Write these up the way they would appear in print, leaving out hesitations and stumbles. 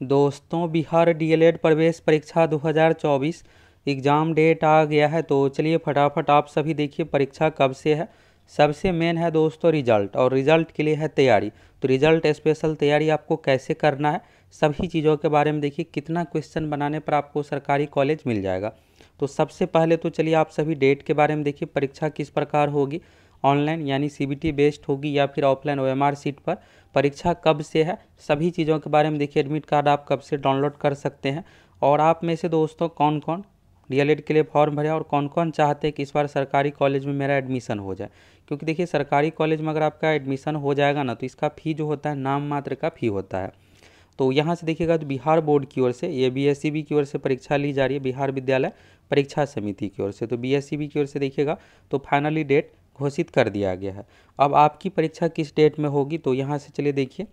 दोस्तों बिहार डीएलएड प्रवेश परीक्षा 2024 एग्ज़ाम डेट आ गया है। तो चलिए फटाफट आप सभी देखिए परीक्षा कब से है। सबसे मेन है दोस्तों रिजल्ट, और रिजल्ट के लिए है तैयारी। तो रिजल्ट स्पेशल तैयारी आपको कैसे करना है, सभी चीज़ों के बारे में देखिए। कितना क्वेश्चन बनाने पर आपको सरकारी कॉलेज मिल जाएगा। तो सबसे पहले तो चलिए आप सभी डेट के बारे में देखिए। परीक्षा किस प्रकार होगी, ऑनलाइन यानी सीबीटी बेस्ड होगी या फिर ऑफलाइन ओएमआर सीट पर, परीक्षा कब से है, सभी चीज़ों के बारे में देखिए। एडमिट कार्ड आप कब से डाउनलोड कर सकते हैं, और आप में से दोस्तों कौन कौन डीएलएड के लिए फॉर्म भरे और कौन कौन चाहते हैं कि इस बार सरकारी कॉलेज में मेरा एडमिशन हो जाए। क्योंकि देखिए सरकारी कॉलेज में अगर आपका एडमिशन हो जाएगा ना, तो इसका फ़ी जो होता है नाम मात्र का फ़ी होता है। तो यहाँ से देखिएगा तो बिहार बोर्ड की ओर से, ये बीएसईबी की ओर से परीक्षा ली जा रही है, बिहार विद्यालय परीक्षा समिति की ओर से। तो बीएसईबी की ओर से देखिएगा तो फाइनली डेट घोषित कर दिया गया है। अब आपकी परीक्षा किस डेट में होगी, तो यहाँ से चलिए देखिए।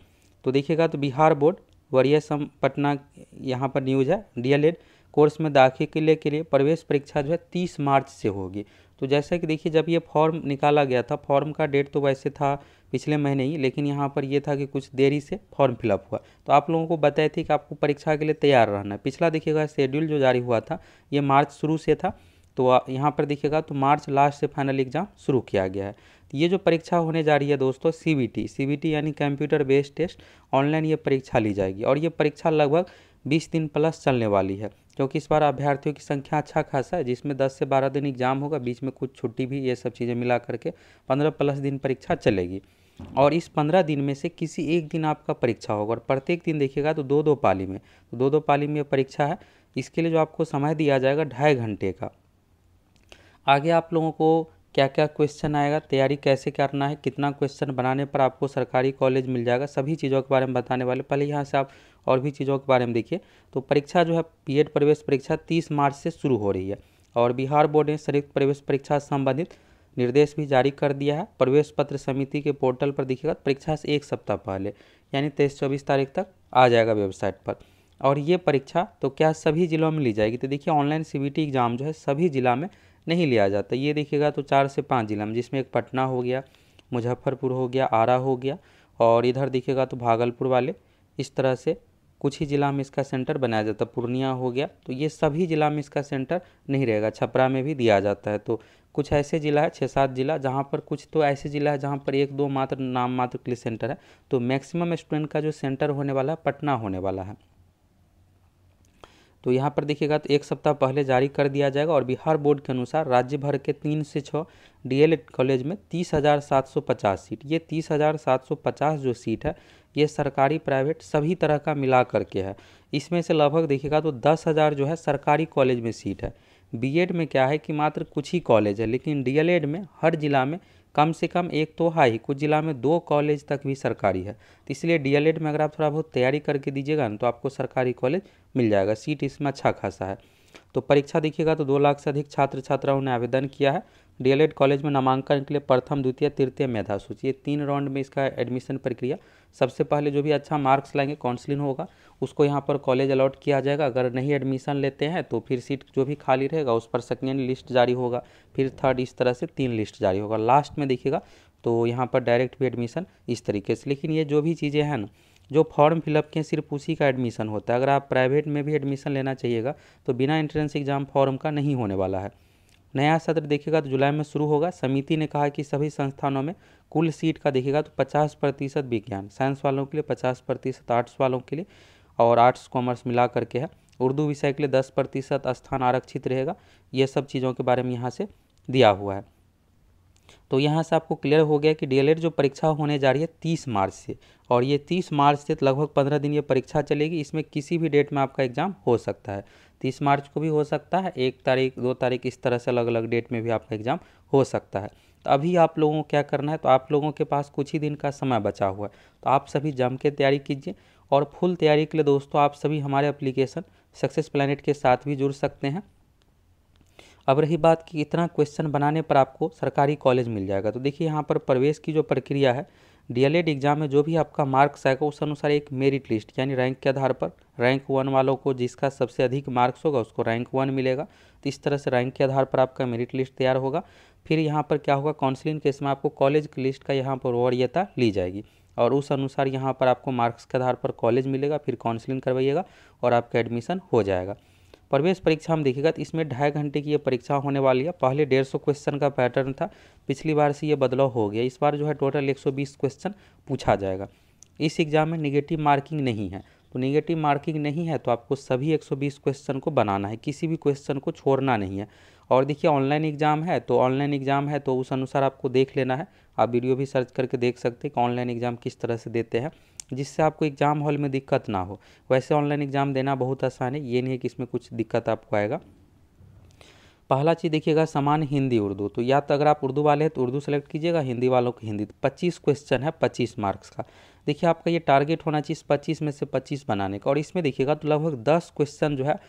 तो देखिएगा तो बिहार बोर्ड वरीय सम पटना, यहाँ पर न्यूज है, डीएलएड कोर्स में दाखिले के लिए प्रवेश परीक्षा जो है 30 मार्च से होगी। तो जैसा कि देखिए जब ये फॉर्म निकाला गया था, फॉर्म का डेट तो वैसे था पिछले महीने ही, लेकिन यहाँ पर ये था कि कुछ देरी से फॉर्म फिलअप हुआ। तो आप लोगों को बताए थे कि आपको परीक्षा के लिए तैयार रहना है। पिछला देखिएगा शेड्यूल जो जारी हुआ था ये मार्च शुरू से था। तो यहाँ पर देखिएगा तो मार्च लास्ट से फाइनल एग्जाम शुरू किया गया है। तो ये जो परीक्षा होने जा रही है दोस्तों सीबीटी यानी कंप्यूटर बेस्ड टेस्ट, ऑनलाइन ये परीक्षा ली जाएगी। और ये परीक्षा लगभग 20 दिन प्लस चलने वाली है, क्योंकि इस बार अभ्यर्थियों की संख्या अच्छा खासा है, जिसमें 10 से 12 दिन एग्जाम होगा, बीच में कुछ छुट्टी भी, ये सब चीज़ें मिला करके 15 प्लस दिन परीक्षा चलेगी। और इस 15 दिन में से किसी एक दिन आपका परीक्षा होगा, और प्रत्येक दिन देखिएगा तो दो दो पाली में, तो दो दो पाली में परीक्षा है। इसके लिए जो आपको समय दिया जाएगा 2.5 घंटे का। आगे आप लोगों को क्या क्या क्वेश्चन आएगा, तैयारी कैसे करना है, कितना क्वेश्चन बनाने पर आपको सरकारी कॉलेज मिल जाएगा, सभी चीज़ों के बारे में बताने वाले। पहले यहाँ से आप और भी चीज़ों के बारे में देखिए। तो परीक्षा जो है बीएड प्रवेश परीक्षा 30 मार्च से शुरू हो रही है, और बिहार बोर्ड ने संयुक्त प्रवेश परीक्षा से संबंधित निर्देश भी जारी कर दिया है। प्रवेश पत्र समिति के पोर्टल पर दिखेगा परीक्षा से एक सप्ताह पहले, यानी 23-24 तारीख तक आ जाएगा वेबसाइट पर। और ये परीक्षा तो क्या सभी जिलों में ली जाएगी, तो देखिए ऑनलाइन सीबीटी एग्ज़ाम जो है सभी जिला में नहीं लिया जाता। ये देखिएगा तो 4 से 5 जिला में, जिसमें एक पटना हो गया, मुजफ्फरपुर हो गया, आरा हो गया, और इधर देखिएगा तो भागलपुर वाले, इस तरह से कुछ ही जिला में इसका सेंटर बनाया जाता है। पूर्णिया हो गया, तो ये सभी जिला में इसका सेंटर नहीं रहेगा। छपरा में भी दिया जाता है। तो कुछ ऐसे जिला है 6-7 जिला जहाँ पर, कुछ तो ऐसे जिला है जहाँ पर 1-2 मात्र नाम मात्र के लिए सेंटर है। तो मैक्सिमम स्टूडेंट का जो सेंटर होने वाला है पटना होने वाला है। तो यहाँ पर देखिएगा तो एक सप्ताह पहले जारी कर दिया जाएगा। और बिहार बोर्ड के अनुसार राज्य भर के 3 से 6 डीएलएड कॉलेज में 30,750 सीट, ये 30,750 जो सीट है ये सरकारी प्राइवेट सभी तरह का मिला करके है। इसमें से लगभग देखिएगा तो 10,000 जो है सरकारी कॉलेज में सीट है। बीएड में क्या है कि मात्र कुछ ही कॉलेज है, लेकिन डीएलएड में हर जिला में कम से कम एक तो है ही, कुछ जिला में 2 कॉलेज तक भी सरकारी है। तो इसलिए डीएलएड में अगर आप थोड़ा बहुत तैयारी करके दीजिएगा ना, तो आपको सरकारी कॉलेज मिल जाएगा, सीट इसमें अच्छा खासा है। तो परीक्षा देखिएगा तो 2 लाख से अधिक छात्र छात्राओं ने आवेदन किया है। डीएलएड कॉलेज में नामांकन के लिए प्रथम द्वितीय तृतीय मेधा सूची, ये 3 राउंड में इसका एडमिशन प्रक्रिया। सबसे पहले जो भी अच्छा मार्क्स लाएंगे, काउंसलिंग होगा, उसको यहाँ पर कॉलेज अलॉट किया जाएगा। अगर नहीं एडमिशन लेते हैं तो फिर सीट जो भी खाली रहेगा उस पर सेकेंड लिस्ट जारी होगा, फिर थर्ड, इस तरह से 3 लिस्ट जारी होगा। लास्ट में देखिएगा तो यहाँ पर डायरेक्ट भी एडमिशन इस तरीके से। लेकिन ये जो भी चीज़ें हैं ना, जो फॉर्म फिलअप के सिर्फ उसी का एडमिशन होता है। अगर आप प्राइवेट में भी एडमिशन लेना चाहिएगा तो बिना एंट्रेंस एग्जाम फॉर्म का नहीं होने वाला है। नया सत्र देखिएगा तो जुलाई में शुरू होगा। समिति ने कहा कि सभी संस्थानों में कुल सीट का देखिएगा तो 50% विज्ञान, साइंस वालों के लिए 50%, आर्ट्स वालों के लिए, और आर्ट्स कॉमर्स मिला करके है। उर्दू विषय के लिए 10% स्थान आरक्षित रहेगा। ये सब चीज़ों के बारे में यहाँ से दिया हुआ है। तो यहाँ से आपको क्लियर हो गया कि डीएलएड जो परीक्षा होने जा रही है 30 मार्च से, और ये 30 मार्च से लगभग 15 दिन ये परीक्षा चलेगी। इसमें किसी भी डेट में आपका एग्ज़ाम हो सकता है। 30 मार्च को भी हो सकता है, 1 तारीख 2 तारीख, इस तरह से अलग अलग डेट में भी आपका एग्ज़ाम हो सकता है। तो अभी आप लोगों को क्या करना है, तो आप लोगों के पास कुछ ही दिन का समय बचा हुआ है, तो आप सभी जम के तैयारी कीजिए। और फुल तैयारी के लिए दोस्तों आप सभी हमारे एप्लीकेशन सक्सेस प्लैनेट के साथ भी जुड़ सकते हैं। अब रही बात कि इतना क्वेश्चन बनाने पर आपको सरकारी कॉलेज मिल जाएगा, तो देखिए यहाँ पर प्रवेश की जो प्रक्रिया है, डीएलएड एग्जाम में जो भी आपका मार्क्स आएगा उस अनुसार एक मेरिट लिस्ट यानी रैंक के आधार पर, रैंक 1 वालों को जिसका सबसे अधिक मार्क्स होगा उसको रैंक 1 मिलेगा। तो इस तरह से रैंक के आधार पर आपका मेरिट लिस्ट तैयार होगा। फिर यहाँ पर क्या होगा, काउंसलिंग के समय आपको कॉलेज की लिस्ट का यहाँ पर वरीयता ली जाएगी। और उस अनुसार यहाँ पर आपको मार्क्स के आधार पर कॉलेज मिलेगा, फिर काउंसलिंग करवाइएगा और आपका एडमिशन हो जाएगा। प्रवेश परीक्षा हम देखिएगा तो इसमें 2.5 घंटे की ये परीक्षा होने वाली है। पहले 150 क्वेश्चन का पैटर्न था, पिछली बार से ये बदलाव हो गया। इस बार जो है टोटल 120 क्वेश्चन पूछा जाएगा। इस एग्ज़ाम में निगेटिव मार्किंग नहीं है, तो निगेटिव मार्किंग नहीं है तो आपको सभी 120 क्वेश्चन को बनाना है, किसी भी क्वेश्चन को छोड़ना नहीं है। और देखिए ऑनलाइन एग्ज़ाम है तो उस अनुसार आपको देख लेना है। आप वीडियो भी सर्च करके देख सकते हैं कि ऑनलाइन एग्ज़ाम किस तरह से देते हैं, जिससे आपको एग्ज़ाम हॉल में दिक्कत ना हो। वैसे ऑनलाइन एग्ज़ाम देना बहुत आसान है, ये नहीं है कि इसमें कुछ दिक्कत आपको आएगा। पहला चीज़ देखिएगा समान हिंदी उर्दू, तो या तो अगर आप उर्दू वाले हैं तो उर्दू सेलेक्ट कीजिएगा, हिंदी वालों को हिंदी। तो 25 क्वेश्चन है 25 मार्क्स का। देखिए आपका ये टारगेट होना चाहिए 25 में से 25 बनाने का। और इसमें देखिएगा तो लगभग 10 क्वेश्चन जो है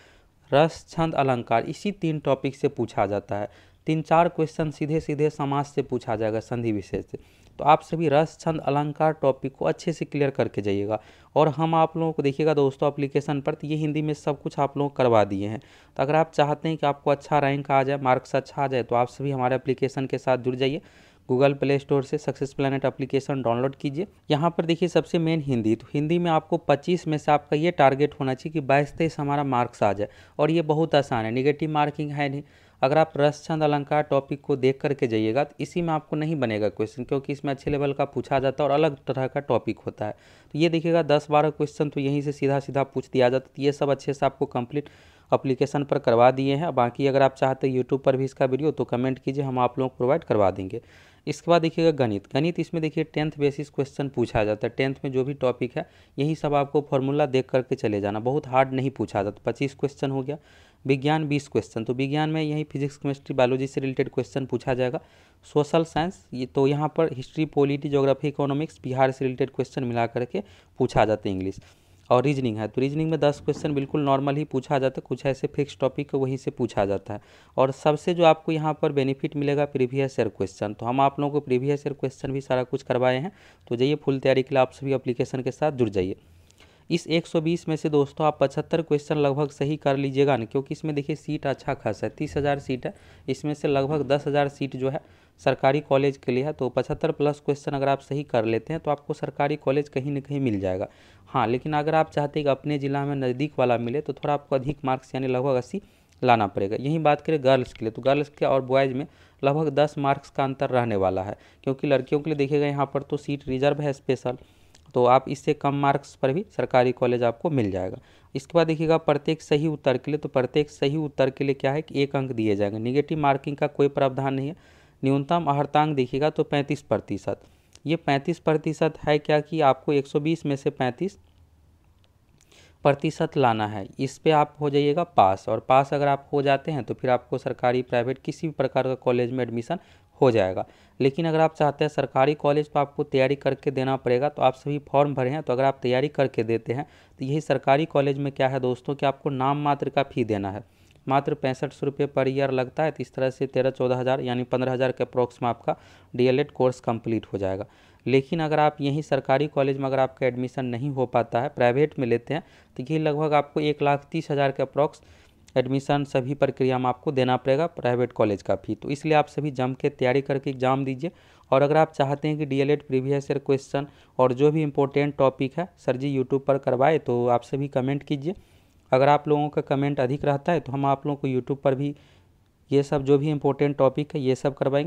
रस छंद अलंकार इसी 3 टॉपिक से पूछा जाता है। 3-4 क्वेश्चन सीधे सीधे समाज से पूछा जाएगा, संधि विशेष से। तो आप सभी रस छंद अलंकार टॉपिक को अच्छे से क्लियर करके जाइएगा। और हम आप लोगों को देखिएगा दोस्तों एप्लीकेशन पर, तो ये हिंदी में सब कुछ आप लोग करवा दिए हैं। तो अगर आप चाहते हैं कि आपको अच्छा रैंक आ जाए, मार्क्स अच्छा आ जाए, तो आप सभी हमारे एप्लीकेशन के साथ जुड़ जाइए। गूगल प्ले स्टोर से सक्सेस प्लैनेट एप्लीकेशन डाउनलोड कीजिए। यहाँ पर देखिए सबसे मेन हिंदी, तो हिंदी में आपको 25 में से आपका ये टारगेट होना चाहिए कि 22-23 हमारा मार्क्स आ जाए। और ये बहुत आसान है, निगेटिव मार्किंग है नहीं। अगर आप रस छंद अलंकार टॉपिक को देख करके जाइएगा तो इसी में आपको नहीं बनेगा क्वेश्चन, क्योंकि इसमें अच्छे लेवल का पूछा जाता है और अलग तरह का टॉपिक होता है। तो ये देखिएगा 10-12 क्वेश्चन तो यहीं से सीधा सीधा पूछ दिया जाता है। तो ये सब अच्छे से आपको कंप्लीट एप्लीकेशन पर करवा दिए हैं। बाकी अगर आप चाहते हैं यूट्यूब पर भी इसका वीडियो तो कमेंट कीजिए, हम आप लोगों को प्रोवाइड करवा देंगे। इसके बाद देखिएगा गणित, इसमें देखिए 10th बेसिस क्वेश्चन पूछा जाता है। 10th में जो भी टॉपिक है यही सब आपको फॉर्मूला देख करके चले जाना, बहुत हार्ड नहीं पूछा जाता। 25 क्वेश्चन हो गया। विज्ञान 20 क्वेश्चन, तो विज्ञान में यही फिजिक्स केमिस्ट्री बायोलॉजी से रिलेटेड क्वेश्चन पूछा जाएगा। सोशल साइंस ये तो यहाँ पर history polity geography economics Bihar से रिलेटेड क्वेश्चन मिला करके पूछा जाता है। इंग्लिश और रीजनिंग है तो रीजनिंग में 10 क्वेश्चन बिल्कुल नॉर्मल ही पूछा जाता है, कुछ ऐसे फिक्स टॉपिक को वहीं से पूछा जाता है। और सबसे जो आपको यहाँ पर बेनिफिट मिलेगा प्रीवियस ईयर क्वेश्चन, तो हम आप लोगों को प्रीवियस ईयर क्वेश्चन भी सारा कुछ करवाए हैं। तो जाइए फुल तैयारी के लिए आप सभी एप्लीकेशन के साथ जुड़ जाइए। इस 120 में से दोस्तों आप 75 क्वेश्चन लगभग सही कर लीजिएगा ना, क्योंकि इसमें देखिए सीट अच्छा खासा है, 30,000 सीट है। इसमें से लगभग 10,000 सीट जो है सरकारी कॉलेज के लिए है। तो 75 प्लस क्वेश्चन अगर आप सही कर लेते हैं तो आपको सरकारी कॉलेज कहीं ना कहीं मिल जाएगा। हाँ, लेकिन अगर आप चाहते हैं कि अपने ज़िला में नज़दीक वाला मिले तो थोड़ा आपको अधिक मार्क्स यानी लगभग 80 लाना पड़ेगा। यही बात करें गर्ल्स के लिए, तो गर्ल्स के और बॉयज़ में लगभग 10 मार्क्स का अंतर रहने वाला है, क्योंकि लड़कियों के लिए देखिएगा यहाँ पर तो सीट रिजर्व है स्पेशल। तो आप इससे कम मार्क्स पर भी सरकारी कॉलेज आपको मिल जाएगा। इसके बाद देखिएगा प्रत्येक सही उत्तर के लिए, तो प्रत्येक सही उत्तर के लिए क्या है कि 1 अंक दिए जाएंगे। निगेटिव मार्किंग का कोई प्रावधान नहीं है। न्यूनतम अर्हतांक देखिएगा तो 35%। ये 35% है क्या कि आपको 120 में से 35% लाना है। इस पे आप हो जाइएगा पास, और पास अगर आप हो जाते हैं तो फिर आपको सरकारी प्राइवेट किसी भी प्रकार का कॉलेज में एडमिशन हो जाएगा। लेकिन अगर आप चाहते हैं सरकारी कॉलेज तो आपको तैयारी करके देना पड़ेगा। तो आप सभी फॉर्म भरे हैं, तो अगर आप तैयारी करके देते हैं तो यही सरकारी कॉलेज में क्या है दोस्तों कि आपको नाम मात्र का फ़ी देना है। मात्र 6500 रुपये पर ईयर लगता है। तो इस तरह से 13-14 हज़ार यानी 15,000 के अप्रॉक्स में आपका DLED कोर्स कंप्लीट हो जाएगा। लेकिन अगर आप यहीं सरकारी कॉलेज में अगर आपका एडमिशन नहीं हो पाता है, प्राइवेट में लेते हैं, तो ये लगभग आपको 1,30,000 के अप्रॉक्स एडमिशन सभी प्रक्रिया में आपको देना पड़ेगा प्राइवेट कॉलेज का फ़ी। तो इसलिए आप सभी जम के तैयारी करके एग्ज़ाम दीजिए। और अगर आप चाहते हैं कि DLED प्रीवियस ईयर क्वेश्चन और जो भी इंपॉर्टेंट टॉपिक है सर जी यूट्यूब पर करवाए, तो आप सभी कमेंट कीजिए। अगर आप लोगों का कमेंट अधिक रहता है तो हम आप लोगों को यूट्यूब पर भी ये सब जो भी इंपॉर्टेंट टॉपिक है ये सब करवाएंगे।